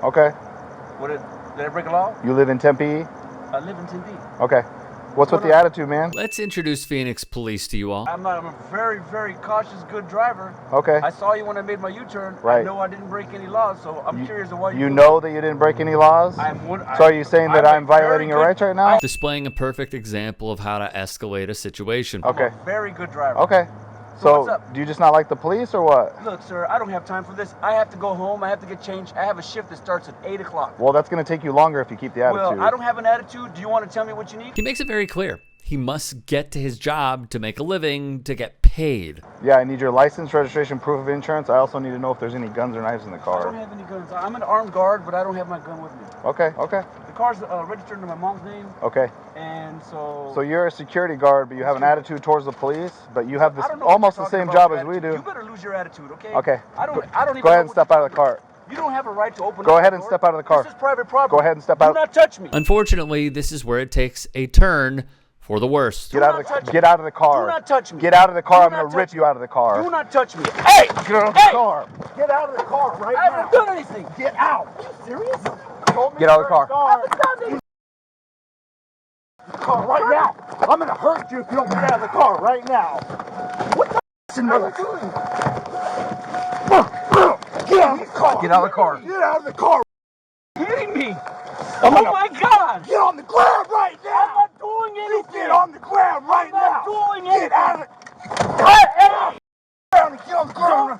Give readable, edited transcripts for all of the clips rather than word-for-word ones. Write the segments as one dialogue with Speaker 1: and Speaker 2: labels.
Speaker 1: Okay.
Speaker 2: Did I break a law?
Speaker 1: You live in Tempe?
Speaker 2: I live in Tempe.
Speaker 1: Okay. What's with the attitude, man?
Speaker 3: Let's introduce Phoenix Police to you all.
Speaker 2: I'm a very, very cautious, good driver.
Speaker 1: Okay.
Speaker 2: I saw you when I made my U-turn.
Speaker 1: Right.
Speaker 2: I know I didn't break any laws, so I'm curious of why you
Speaker 1: know that you didn't break any laws? So are you saying that I'm violating your rights right now?
Speaker 3: Displaying a perfect example of how to escalate a situation.
Speaker 2: I'm a very good driver.
Speaker 1: Okay.
Speaker 2: So what's up?
Speaker 1: Do you just not like the police or what?
Speaker 2: Look, sir, I don't have time for this. I have to go home. I have to get changed. I have a shift that starts at 8 o'clock.
Speaker 1: Well, that's going to take you longer if you keep the attitude.
Speaker 2: Well, I don't have an attitude. Do you want to tell me what you need?
Speaker 3: He makes it very clear. He must get to his job to make a living, to get paid.
Speaker 1: Yeah, I need your license, registration, proof of insurance. I also need to know if there's any guns or knives in the car.
Speaker 2: I don't have any guns. I'm an armed guard, but I don't have my gun with me.
Speaker 1: Okay, okay.
Speaker 2: The car's registered under my mom's name.
Speaker 1: Okay.
Speaker 2: And so...
Speaker 1: So you're a security guard, but you have an attitude towards the police, but you have this almost the same job as we do.
Speaker 2: You better lose your attitude, okay?
Speaker 1: Okay.
Speaker 2: I don't even
Speaker 1: Go ahead and step out of the car.
Speaker 2: You don't have a right to open
Speaker 1: Go ahead and step out of the car.
Speaker 2: This is private property.
Speaker 1: Go ahead and step out.
Speaker 2: Do not touch me.
Speaker 3: Unfortunately, this is where it takes a turn for the worst.
Speaker 1: Get out of the car.
Speaker 2: Do not touch me.
Speaker 1: Get out of the car. I'm going to rip you out of the car.
Speaker 2: Do not touch me. Hey!
Speaker 1: Get out of the car. Get out of the car right now.
Speaker 2: I haven't done anything.
Speaker 1: Get out. Are you serious?
Speaker 2: Get out of the car.
Speaker 1: I haven't done anything. Car right now. I'm going to hurt you if you don't get out of the car right now. What the f*** are you doing? Get out of the car. Get out of the car. Get out of the car.
Speaker 2: Hitting me. Oh my God.
Speaker 1: Get on the ground right now.
Speaker 2: I'm not doing anything.
Speaker 1: You get on the ground right now.
Speaker 2: I'm not doing anything.
Speaker 1: Get out of the ground. Get on the ground.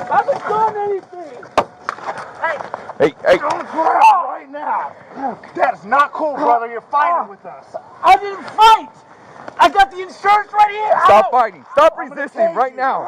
Speaker 2: I haven't done anything.
Speaker 1: Hey. Get on the ground right now. That is not cool, brother. You're fighting with us.
Speaker 2: I didn't fight. I got the insurance right here.
Speaker 4: Stop fighting. Stop resisting right now.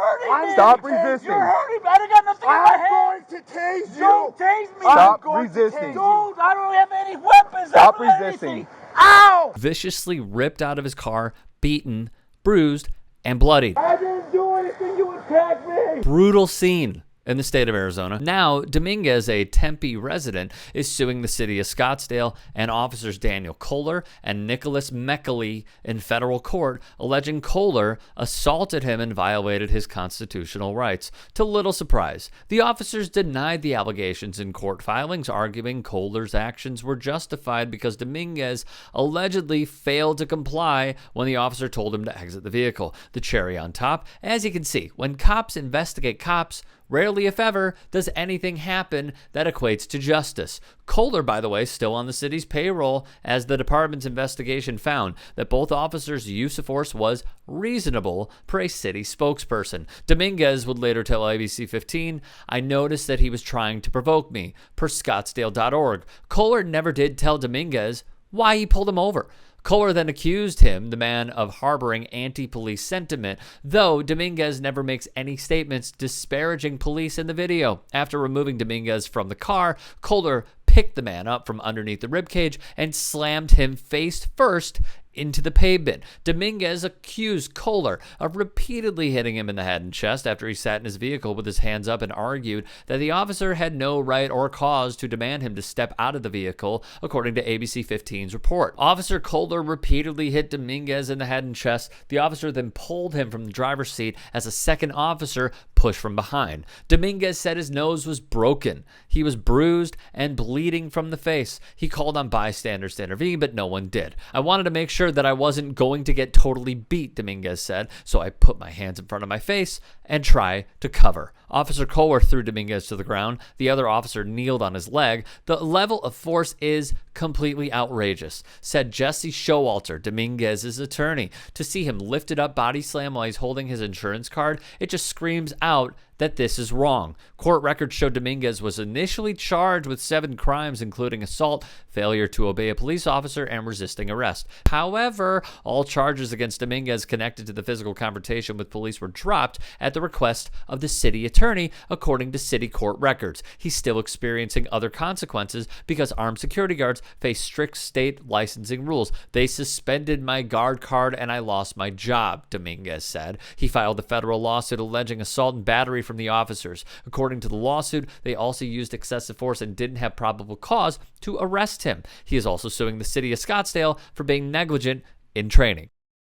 Speaker 4: Stop resisting.
Speaker 2: You're hurting me. I done got nothing in my hand.
Speaker 1: I'm going to tase you.
Speaker 2: Don't tase me.
Speaker 4: Stop resisting.
Speaker 2: Dude, I don't have any weapons.
Speaker 4: Stop resisting.
Speaker 2: Ow!
Speaker 3: Viciously ripped out of his car, beaten, bruised, and bloodied.
Speaker 2: I didn't do anything. You attacked me.
Speaker 3: Brutal scene in the state of Arizona. Now, Dominguez, a Tempe resident, is suing the city of Scottsdale and officers Daniel Kohler and Nicholas Meckley in federal court, alleging Kohler assaulted him and violated his constitutional rights. To little surprise, the officers denied the allegations in court filings, arguing Kohler's actions were justified because Dominguez allegedly failed to comply when the officer told him to exit the vehicle. The cherry on top, as you can see, when cops investigate cops, rarely, if ever, does anything happen that equates to justice. Kohler, by the way, still on the city's payroll, as the department's investigation found that both officers' use of force was reasonable per a city spokesperson. Dominguez would later tell ABC 15, "I noticed that he was trying to provoke me," per Scottsdale.org. Kohler never did tell Dominguez why he pulled him over. Kohler then accused him, the man, of harboring anti-police sentiment, though Dominguez never makes any statements disparaging police in the video. After removing Dominguez from the car, Kohler picked the man up from underneath the ribcage and slammed him face first into the pavement. Dominguez accused Kohler of repeatedly hitting him in the head and chest after he sat in his vehicle with his hands up and argued that the officer had no right or cause to demand him to step out of the vehicle, according to ABC 15's report. Officer Kohler repeatedly hit Dominguez in the head and chest. The officer then pulled him from the driver's seat as a second officer pushed from behind. Dominguez said his nose was broken. He was bruised and bleeding from the face. He called on bystanders to intervene, but no one did. "I wanted to make sure that I wasn't going to get totally beat," Dominguez said, "so I put my hands in front of my face and try to cover." Officer Kohler threw Dominguez to the ground. The other officer kneeled on his leg. "The level of force is completely outrageous," said Jesse Showalter, Dominguez's attorney. "To see him lifted up body slam while he's holding his insurance card, it just screams out that this is wrong." Court records show Dominguez was initially charged with 7 crimes, including assault, failure to obey a police officer, and resisting arrest. However, all charges against Dominguez connected to the physical confrontation with police were dropped at the request of the city attorney, according to city court records. He's still experiencing other consequences because armed security guards face strict state licensing rules. "They suspended my guard card and I lost my job," Dominguez said. He filed a federal lawsuit alleging assault and battery from the officers. According to the lawsuit, they also used excessive force and didn't have probable cause to arrest him. He is also suing the city of Scottsdale for being negligent in training.